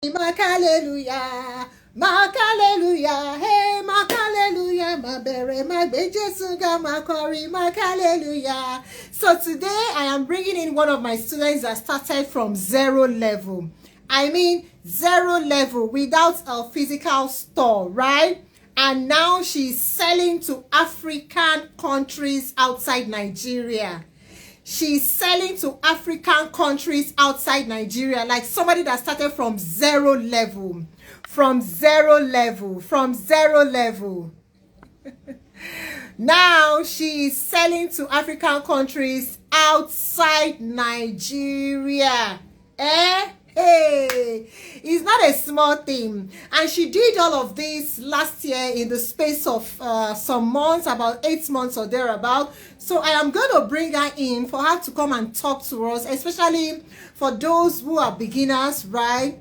Hallelujah, Mark hallelujah, hey, Mark hallelujah, my berry, my bejesuga, my curry, Mark hallelujah. So today I am bringing in one of my students that started from zero level. I mean, zero level without a physical store, right? And now she's selling to African countries outside Nigeria. She's selling to African countries outside Nigeria, like somebody that started from zero level. From zero level. From zero level. Now she's selling to African countries outside Nigeria. Eh? Hey, it's not a small thing. And she did all of this last year in the space of some months, about 8 months or thereabout. So I am going to bring her in for her to come and talk to us, especially for those who are beginners, right?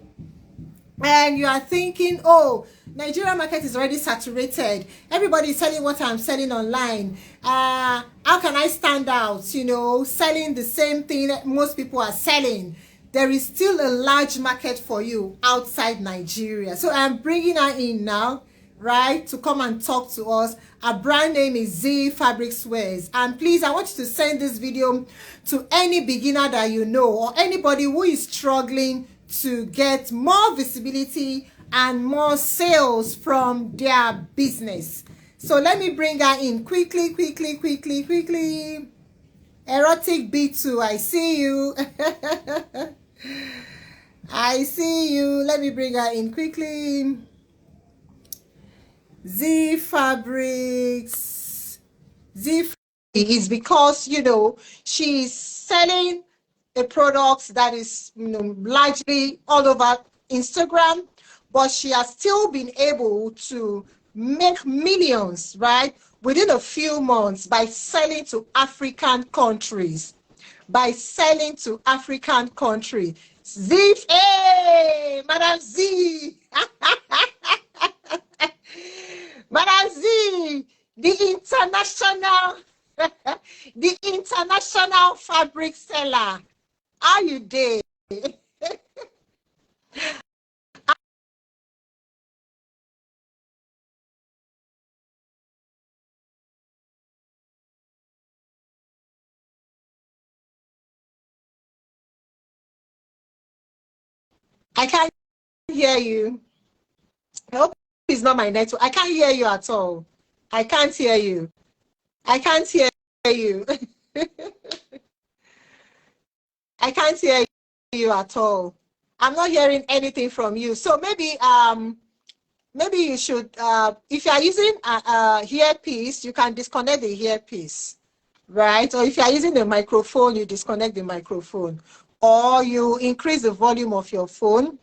And you are thinking, oh, Nigeria market is already saturated. Everybody is selling what I'm selling online. How can I stand out, selling the same thing that most people are selling? There is still a large market for you outside Nigeria. So I'm bringing her in now, right, to come and talk to us. Her brand name is Z Fabric Wears. And please, I want you to send this video to any beginner that you know, or anybody who is struggling to get more visibility and more sales from their business. So let me bring her in quickly. Erotic B2, I see you. I see you. Let me bring her in quickly. Z Fabrics. Z is because, she's selling a product that is, largely all over Instagram, but she has still been able to make millions, right, within a few months by selling to African countries. By selling to African countries. Z, hey, Madam Z. Madam Z, the international fabric seller. How you dey? I can't hear you. I hope it's not my network. I can't hear you at all. I can't hear you. I can't hear you. I can't hear you at all. I'm not hearing anything from you. So maybe you should, if you are using a earpiece, you can disconnect the earpiece, right? Or if you are using the microphone, you disconnect the microphone, or you increase the volume of your phone.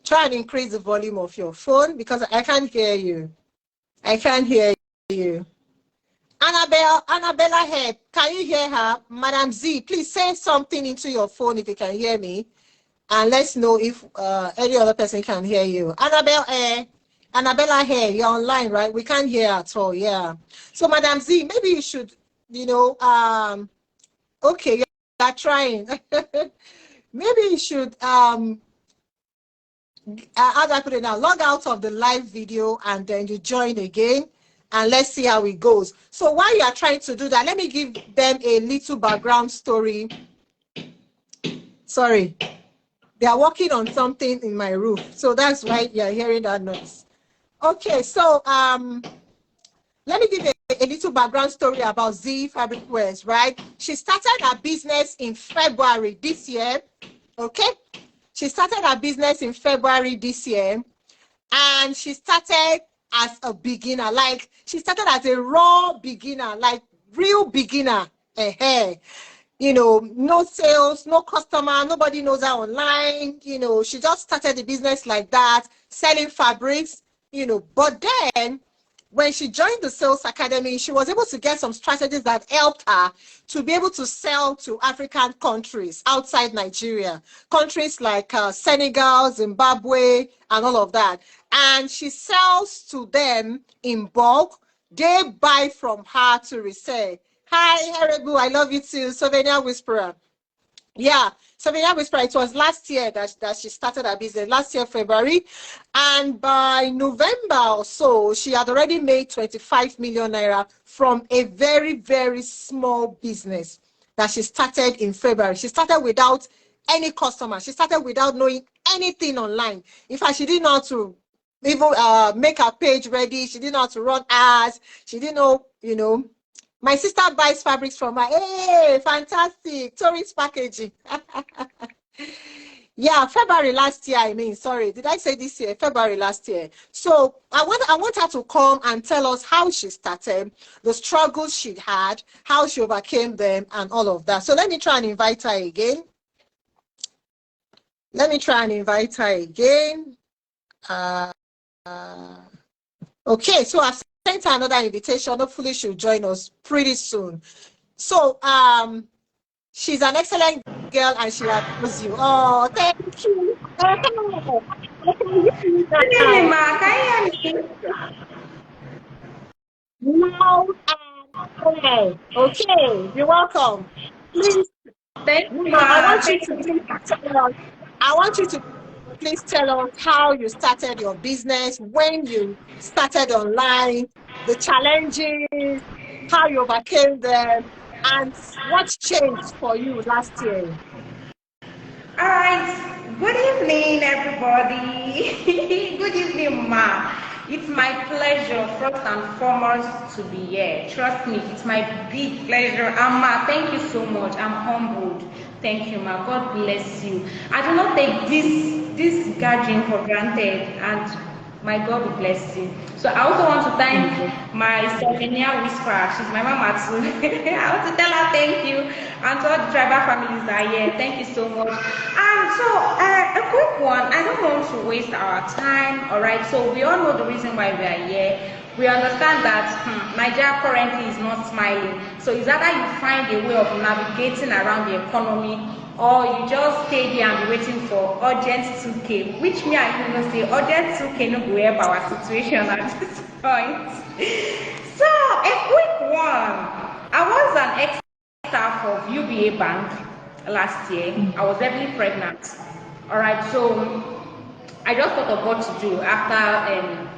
Try and increase the volume of your phone because I can't hear you. I can't hear you. Annabella Head, can you hear her? Madam Z, please say something into your phone if you can hear me. And let's know if any other person can hear you. Annabella here, you're online, right? We can't hear at all, yeah. So, Madam Z, maybe you should, okay, you're trying. Maybe you should, how do I put it now? Log out of the live video and then you join again. And let's see how it goes. So while you are trying to do that, let me give them a little background story. Sorry. They are working on something in my roof. So that's why you're hearing that noise. Okay, so let me give a little background story about Z Fabric Wears, right? She started her business in February this year, okay? She started her business in February this year, and she started as a beginner. Like, she started as a raw beginner, like real beginner. No sales, no customer, nobody knows her online. She just started the business like that, selling fabrics, But then when she joined the Sales Academy, she was able to get some strategies that helped her to be able to sell to African countries outside Nigeria, countries like Senegal, Zimbabwe, and all of that. And she sells to them in bulk. They buy from her to resell. Hi, Herebu, I love you too. Souvenir Whisperer. Yeah, Souvenir Whisperer, it was last year that she started her business, last year, February. And by November or so, she had already made 25 million naira from a very, very small business that she started in February. She started without any customer. She started without knowing anything online. In fact, she didn't know how to even make her page ready. She didn't know how to run ads. She didn't know, my sister buys fabrics from her. Hey, fantastic. Tourist packaging. Yeah, February last year, I mean, sorry. Did I say this year? February last year. So I want her to come and tell us how she started, the struggles she had, how she overcame them, and all of that. So let me try and invite her again. Okay, so I've sent her another invitation. Hopefully she'll join us pretty soon. So she's an excellent girl and she adores you. Oh, thank you. Good evening, Ma. Can you hear me? Now and clear. Okay, you're welcome. Please, Thank you, I Ma. want you Thank to you. please tell us. I want you to please tell us how you started your business, when you started online, the challenges, how you overcame them, and what changed for you last year. All right. Good evening, everybody. Good evening, Ma. It's my pleasure, first and foremost, to be here. Trust me, it's my big pleasure. And Ma, thank you so much. I'm humbled. Thank you, Ma. God bless you. I do not take this gathering for granted, and my God will bless you. So I also want to thank my souvenir whisperer. She's my mama too. I want to tell her thank you, and to all the tribal families that are here. Thank you so much. And so a quick one. I don't want to waste our time. All right. So we all know the reason why we are here. We understand that Nigeria currently is not smiling. So it's either you find a way of navigating around the economy, or you just stay there and be waiting for urgent 2K, which me I can say urgent 2K no go help our situation at this point. So a quick one. I was an ex-staff of UBA Bank last year. I was heavily pregnant. All right, so I just thought of what to do after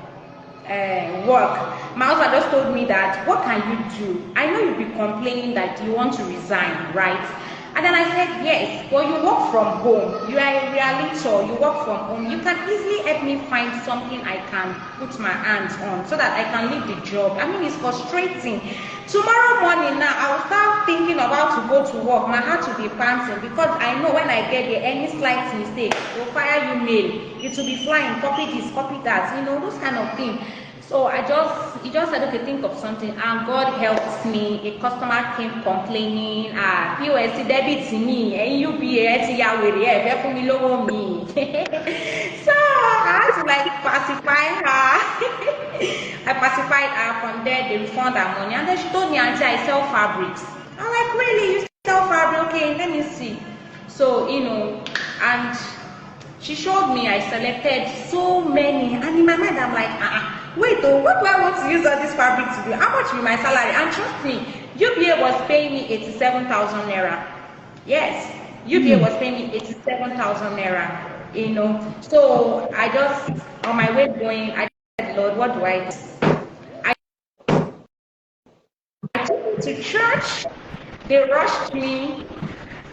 work. My husband just told me that, what can you do? I know you'll be complaining that you want to resign, right? And then I said, yes, but you work from home. You are a realtor, you work from home. You can easily help me find something I can put my hands on so that I can leave the job. I mean, it's frustrating. Tomorrow morning now, I will start thinking about to go to work. My heart will be panting because I know when I get there, any slight mistake will fire you mail. It will be flying, copy this, copy that, those kind of things. So he just said, okay, think of something, and God helped me. A customer came complaining, POS debit me, and UBA for me lower me. So I had to pacify her. I pacified her. From there, they refund her money, and then she told me, Auntie, I sell fabrics. I'm like, really? You sell fabric? Okay, let me see. So and she showed me. I selected so many, and in my mind I'm like, wait, what do I want to use all this fabric to do? How much will my salary? And trust me, UBA was paying me 87,000 naira. Yes, UBA was paying me 87,000 naira. So I just, on my way going, I said, Lord, what do I do? I took it to church. They rushed me.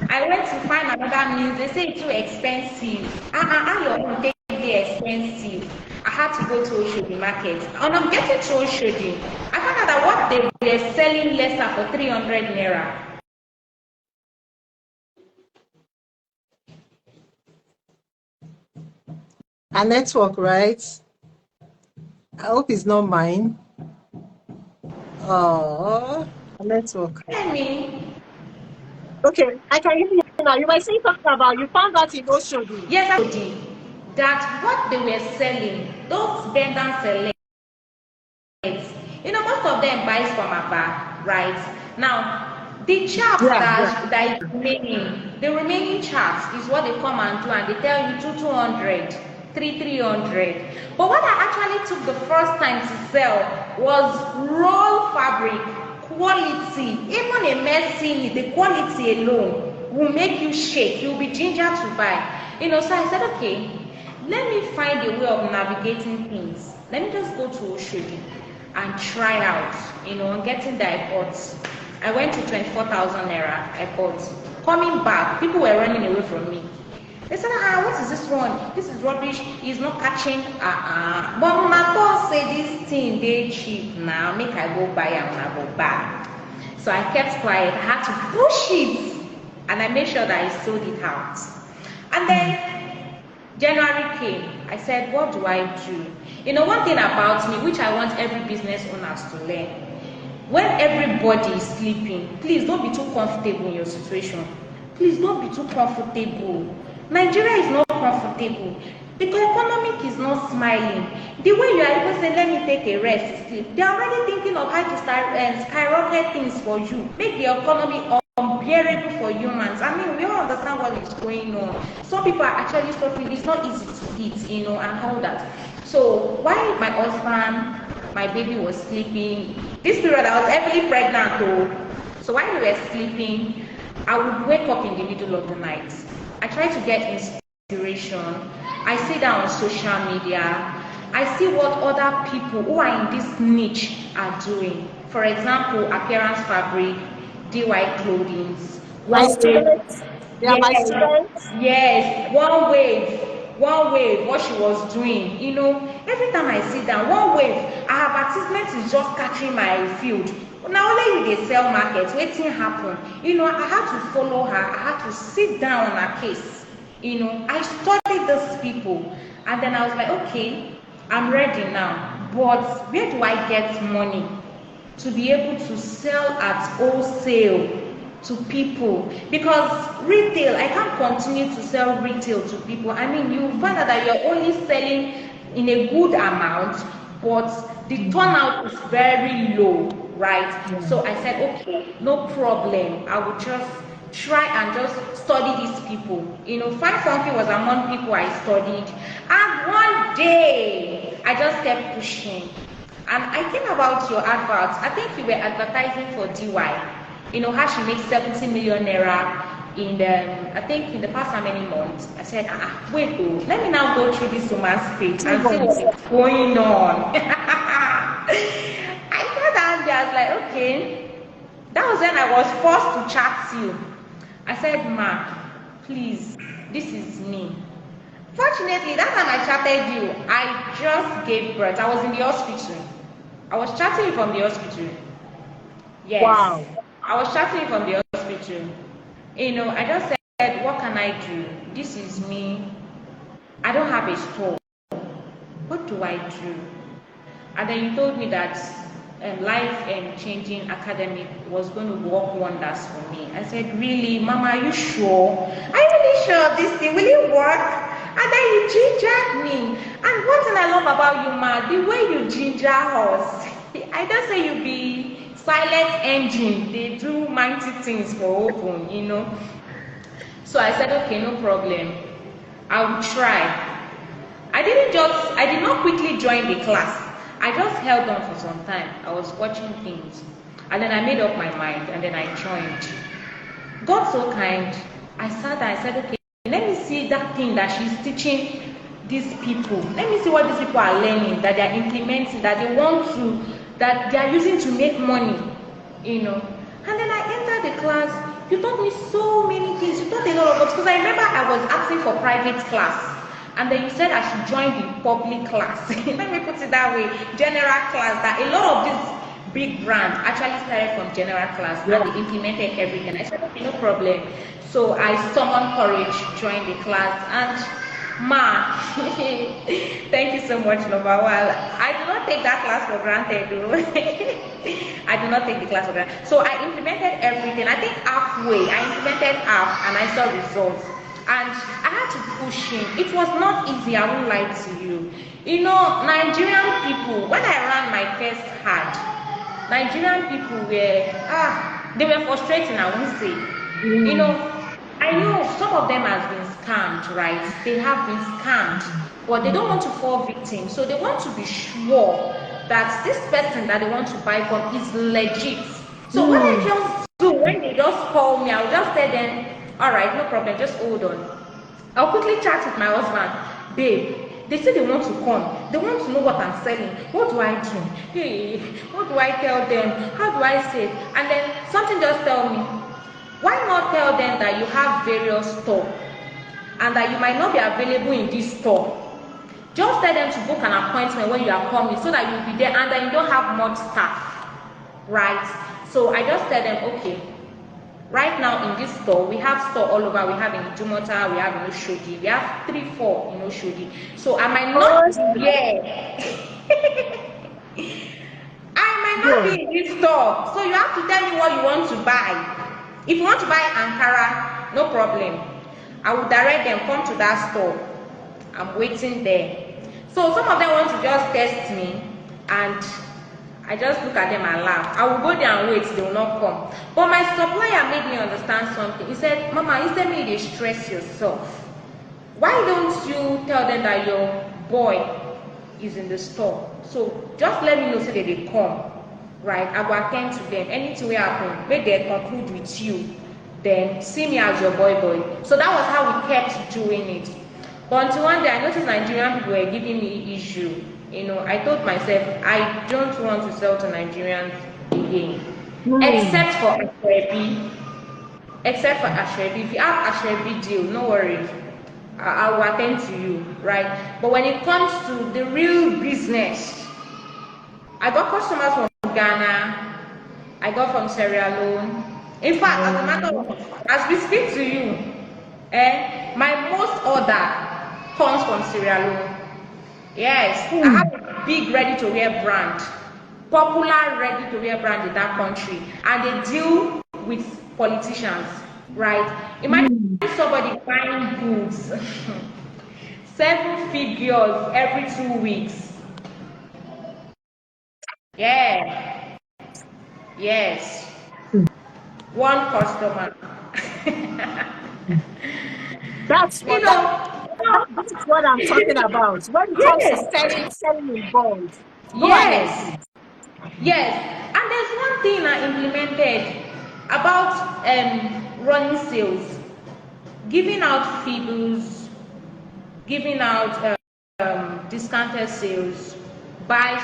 I went to find another means. They say it's too expensive. Your own take the expensive. I had to go to Oshodi market. And I'm getting to Oshodi. I found out that what they were selling lesser for 300 naira. A network, right? I hope it's not mine. Oh, a network. I mean, Okay, I can hear you now. You were saying something about you found out in Oshodi. yes, that what they were selling, those vendors select, most of them buys from Aba, right? Now, the chaps that is remaining, the remaining chaps is what they come and do, and they tell you 200, 300. But what I actually took the first time to sell was roll fabric, quality, even a messy, the quality alone. will make you shake. You'll be ginger to buy. So I said, okay, let me find a way of navigating things. Let me just go to Oshodi and try out, on getting the iPods. I went to 24,000 naira iPods. Coming back, people were running away from me. They said, what is this one? This is rubbish. It's not catching. But my boss said this thing, they cheap now. Make I go buy and I go buy. So I kept quiet. I had to push it. And I made sure that I sold it out. And then January came. I said, what do I do? One thing about me, which I want every business owners to learn. When everybody is sleeping, please don't be too comfortable in your situation. Please don't be too comfortable. Nigeria is not comfortable. The economic is not smiling. The way you are even saying, let me take a rest, sleep. They are already thinking of how to skyrocket things for you. Make the economy unbearable for humans. I mean, we all understand what is going on. Some people are actually suffering. It's not easy to eat, and all that. So while my husband, my baby was sleeping, this period I was heavily pregnant though. So while we were sleeping, I would wake up in the middle of the night. I try to get inspiration. I sit down on social media. I see what other people who are in this niche are doing. For example, appearance fabric, DY clothing. My students. They are my students. Yes, one wave, what she was doing. Every time I sit down, one wave, her advertisement is just catching my field. Now only they sell market, waiting happen. I had to follow her. I had to sit down on her case. I studied those people, and then I was like, okay, I'm ready now. But where do I get money to be able to sell at wholesale to people? Because retail, I can't continue to sell retail to people. I mean, you find out that you're only selling in a good amount, but the turnout is very low, right? So I said, okay, no problem. I will just try and just study these people. Find something was among people I studied. And one day, I just kept pushing. And I think about your adverts. I think you were advertising for DY. How she makes 70 million naira in I think in the past how many months. I said, wait, let me now go through this woman's page and see what's going on. I thought that I was like, okay. That was when I was forced to chat you. I said, ma, please, this is me. Fortunately, that time I chatted you, I just gave birth. I was in the hospital. I was chatting you from the hospital. Yes. Wow. I was chatting you from the hospital. I just said, what can I do? This is me. I don't have a store. What do I do? And then you told me that life changing academic was going to work wonders for me. I said, really, Mama, are you sure? Are you really sure this thing will it work? And then you gingered me. And one thing I love about you, Ma, the way you ginger us. I don't say you be silent engine. They do mighty things for open, So I said, okay, no problem. I will try. I did not quickly join the class. I just held on for some time. I was watching things. And then I made up my mind and then I joined. God so kind. I sat there, I said, okay, let me see that thing that she's teaching these people. Let me see what these people are learning, that they are implementing, that they want to, that they are using to make money, And then I entered the class. You taught me so many things. You taught a lot of us. Because I remember I was asking for private class. And then you said I should join the public class. Let me put it that way. General class. That a lot of these big brands actually started from general class and they implemented everything. I said, okay, no problem. So I summoned courage, joined the class, and Ma, thank you so much, number one. I do not take that class for granted, though. I do not take the class for granted. So I implemented everything. I think halfway, I implemented half and I saw results. And I had to push him. It was not easy, I won't lie to you. Nigerian people, when I ran my first ad, Nigerian people were, they were frustrating, I won't say. I know some of them has been scammed, right? They have been scammed, but they don't want to fall victim. So they want to be sure that this person that they want to buy from is legit. So what I just do when they just call me, I'll just tell them, All right, no problem, just hold on. I'll quickly chat with my husband. Babe, they say they want to come. They want to know what I'm selling. What do I do? Hey, what do I tell them? How do I say it? And then something just tell me, why not tell them that you have various stores and that you might not be available in this store? Just tell them to book an appointment when you are coming so that you'll be there, and then you don't have much staff, right? So I just tell them, okay, right now in this store, we have store all over. We have in Jumota, we have in Oshodi, we have 3-4 in Oshodi. So I might not be here. I might not be in this store. So you have to tell me what you want to buy. If you want to buy Ankara, no problem. I will direct them, come to that store. I'm waiting there. So some of them want to just test me, and I just look at them and laugh. I will go there and wait, they will not come. But my supplier made me understand something. He said, Mama, instead of you stress yourself, why don't you tell them that your boy is in the store? So just let me know so that they come, right? I will attend to them. Anything will happen, make they conclude with you, then see me as your boy. So that was how we kept doing it. But until one day I noticed Nigerian people were giving me issue. You know, I told myself, I don't want to sell to Nigerians again. Except for Ashrebi. Except for Ashrebi. If you have Ashrebi deal, no worries. I will attend to you, right? But when it comes to the real business, I got customers from Ghana. I got from Sierra Leone. In fact, as a matter of, as we speak to you, my most order comes from Sierra Leone. Yes, I have a big ready-to-wear brand, popular ready-to-wear brand in that country, and they deal with politicians, right? Imagine somebody buying goods, 7 figures every 2 weeks. Yeah, yes, one customer. That's what that's what I'm talking about. When it comes to selling in bulk. Yes. Yes. And there's one thing I implemented about running sales, giving out feebles, giving out discounted sales, buy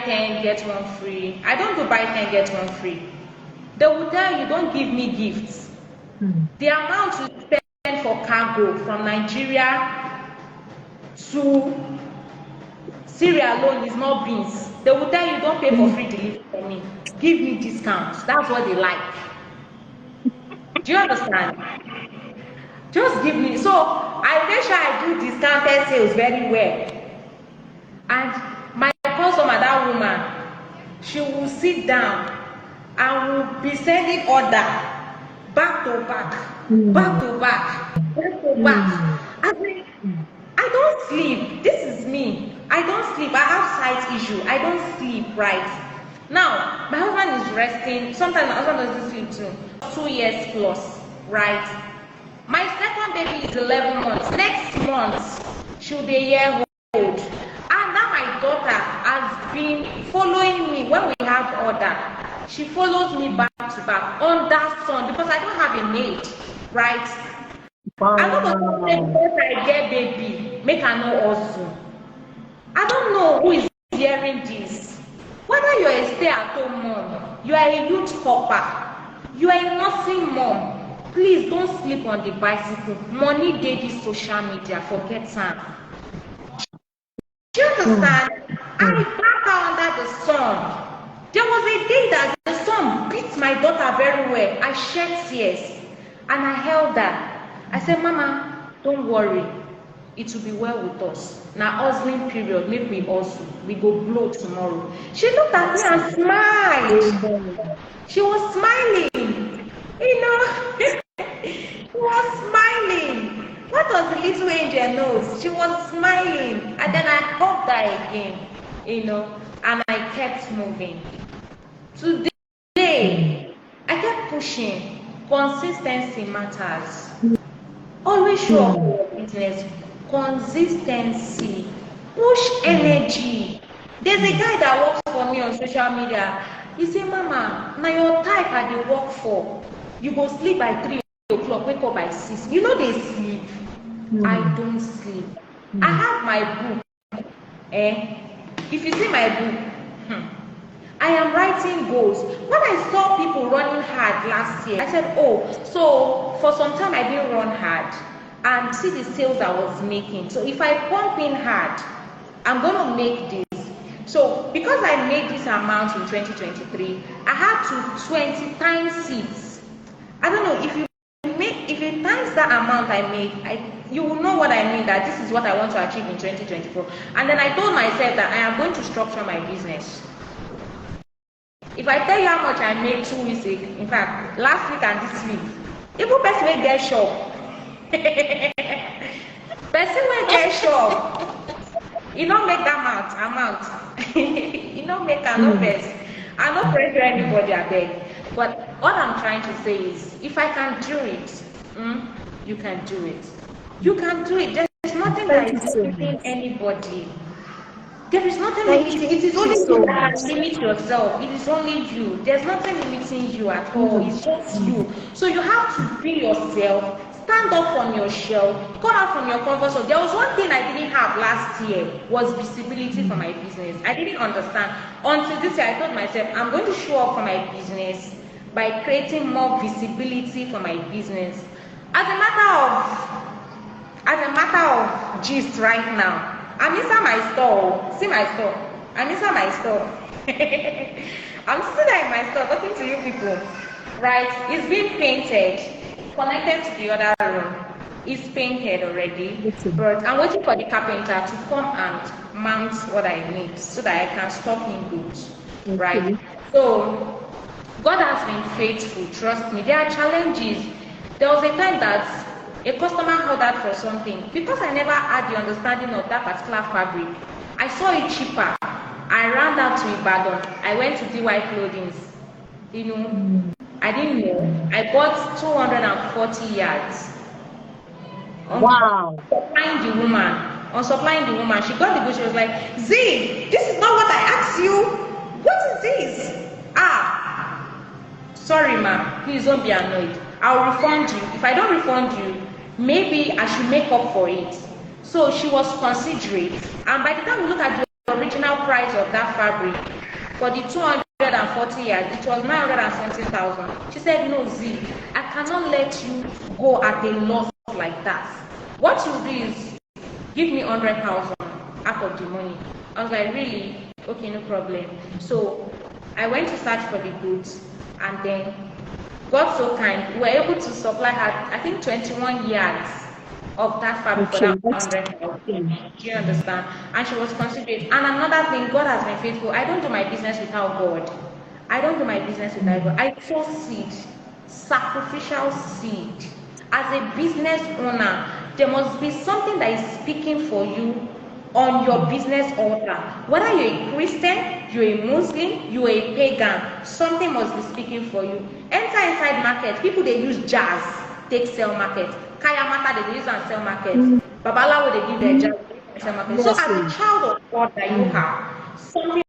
10 get 1 free. I don't do buy 10 get 1 free. They will tell you, don't give me gifts. The amount you spend for cargo from Nigeria to Sierra Leone is not beans. They will tell you, don't pay for free delivery for me. Give me discounts. That's what they like. Do you understand? Just give me. So I make sure I do discounted sales very well. And my customer, that woman, she will sit down and will be sending order back to back, back to back, back to back. I mean, I don't sleep. This is me. I don't sleep. I have sight issue. I don't sleep, right? Now, my husband is resting. Sometimes my husband doesn't sleep too. 2 years plus, right? My second baby is 11 months. Next month, she'll be a year old. And now my daughter has been following me when we have order. She follows me back to back on that son because I don't have a maid, right? I'm not going to say because I get baby, make her know also. I don't know who is hearing this. Whether you're a stay-at-home mom, you are a youth copper, you are a nursing mom, please don't sleep on the bicycle. Money day this social media, forget time. Do you understand? I back her under the sun. There was a day that the sun beat my daughter very well. I shed tears and I held her. I said, Mama, don't worry. It will be well with us. Now, hustling period, make me hustle. We go blow tomorrow. She looked at me and smiled. She was smiling. You know, she was smiling. What does the little angel knows? She was smiling. And then I hugged her again, you know, and I kept moving. Today, I kept pushing. Consistency matters. Always show up for your business. Consistency. Push energy. There's a guy that works for me on social media. He say, Mama, now your type I dey work for. You go sleep by 3 o'clock, wake up by 6. You know they sleep. I don't sleep. I have my book. If you see my book, I am writing goals. When I saw people running hard last year, I said, oh, so for some time I didn't run hard and see the sales I was making. So if I pump in hard, I'm going to make this. So because I made this amount in 2023, I had to 20 times it. I don't know, if you times that amount I made, you will know what I mean, that this is what I want to achieve in 2024. And then I told myself that I am going to structure my business. If I tell you how much I made 2 weeks ago, in fact, last week and this week, even person will get shocked. Person will get shocked. You don't make that amount. You don't make no best. I don't pressure anybody, I beg. But what I'm trying to say is, if I can do it, you can do it. You can do it. There's nothing that is limiting anybody. There is nothing limiting. It is only you that can limit yourself. It is only you. There's nothing limiting you at all. It's just you. So you have to be yourself. Stand up from your shell. Come out from your comfort zone. There was one thing I didn't have last year, was visibility for my business. I didn't understand. Until this year, I told myself, I'm going to show up for my business by creating more visibility for my business. As a matter of gist right now, I'm inside my store. See my store. I'm inside my store. I'm still there in my store talking to you people. Right? It's been painted. Connected to the other room. It's painted already. But I'm waiting for the carpenter to come and mount what I need so that I can stock in goods. Right? So God has been faithful, trust me. There are challenges. There was a time that a customer ordered for something. Because I never had the understanding of that particular fabric, I saw it cheaper. I ran down to Ibadan. I went to DY Clothing. You know, I didn't know. I bought 240 yards. Wow. On supplying the woman, she got the goods. She was like, Z, this is not what I asked you. What is this? Sorry, ma'am. Please don't be annoyed. I'll refund you. If I don't refund you, maybe I should make up for it. So she was considerate. And by the time we look at the original price of that fabric, for the 240 yards, it was 970,000. She said, no, Z, I cannot let you go at a loss like that. What you do is give me 100,000 out of the money. I was like, really? Okay, no problem. So I went to search for the goods, and then God so kind, we were able to supply her, I think, 21 yards of that fabric for that 100,000. Do you understand? And she was considerate. And another thing, God has been faithful. I don't do my business without God. I don't do my business without God. I sow seed, sacrificial seed. As a business owner, there must be something that is speaking for you on your business altar. Whether you're a Christian, you're a Muslim, you're a pagan, something must be speaking for you. Enter inside market. People, they use jazz, take sell market. Kaya mata, they use and sell market. Babalawo, they give their jazz, they sell market. So as a child of God that you have, something